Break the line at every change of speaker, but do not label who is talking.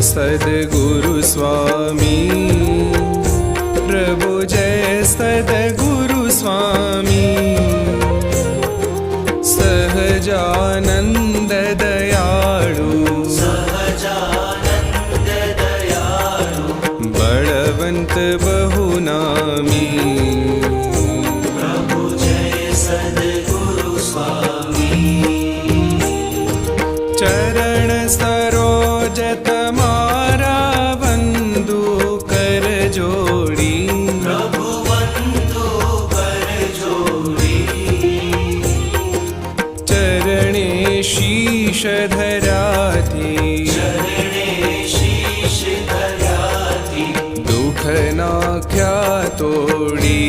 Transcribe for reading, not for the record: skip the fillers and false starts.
सद्गुरु स्वामी, प्रभु जय सद्गुरु स्वामी। सहजानंद दयाळु, बलवंत बहुनामी,
प्रभु जय सद्गुरु स्वामी।
चरण सरोज तमारा वंदु कर जोड़ी,
प्रभु वंदु कर जोड़ी।
चरणे शीश धराथी,
चरणे शीश धराथी,
दुख नाख्या तोड़ी।